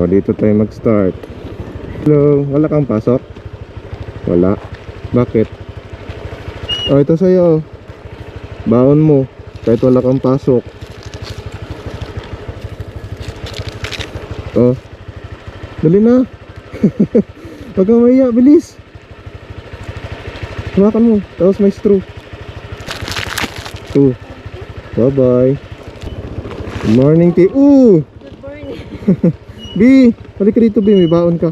O, dito tayo mag-start. Hello, wala kang pasok? Wala. Bakit? O, ito sa'yo. Baon mo. Kahit wala kang pasok. O. Dali na. Huwag kang maya, bilis. Hawakan mo, tapos may straw. Bye bye. Good morning, T. Good morning. B, balik rito, B, may baon ka.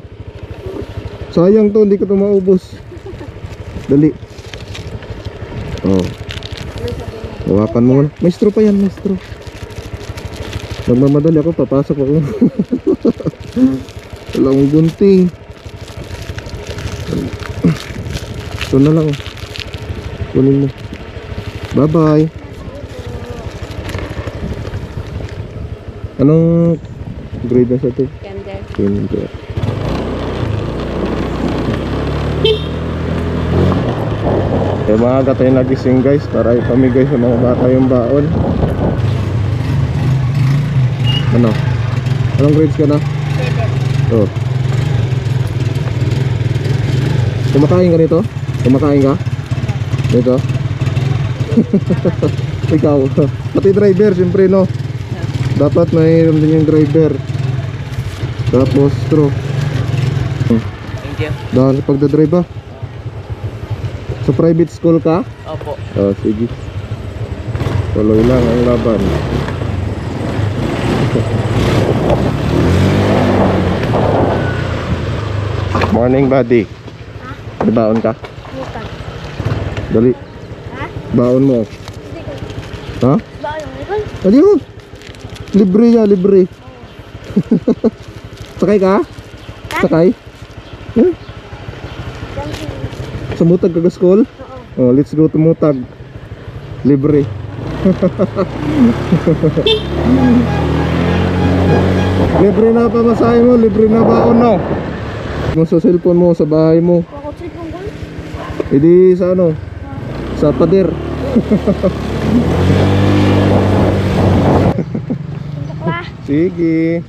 Sayang to, hindi ko to maubos. Dali. Oh. Hawakan mo muna. May straw pa yan, may straw. Nagmamadali ako, papasok ako. Walang gunting. Ito na lang. Kunin mo. Bye bye. Anong grade na sa ito? Kinder. Kaya maaga tayo nagising guys para ipamigay sa mga bata yung baon. Ano? Anong grades ka na? 7. Oh. Kumakain ka nito? Kumakain ka? Dito? Ikaw. Pati driver siyempre no. Dapat mayroon din yung driver. Tapos straw. Thank you. Dahil pagdadrive ba? Sa private school ka? Opo. Oh, sige. Tuloy lang ang laban. Morning buddy. May baon ka? Bukan. Dali. Ha? Baon mo. Ha? Baon mo ikaw? Dali mo. Libre niya, libre. Sakay ka? Sakay? Huh? Sa Mutag ka school? Oo. Oh, let's go to Mutag. Libre. Libre na pamasahe mo, libre na baon no. Mo sa cellphone mo sa bahay mo. Ako cellphone ko. Hindi sa ano? Sa pader. Punta ka. Sige.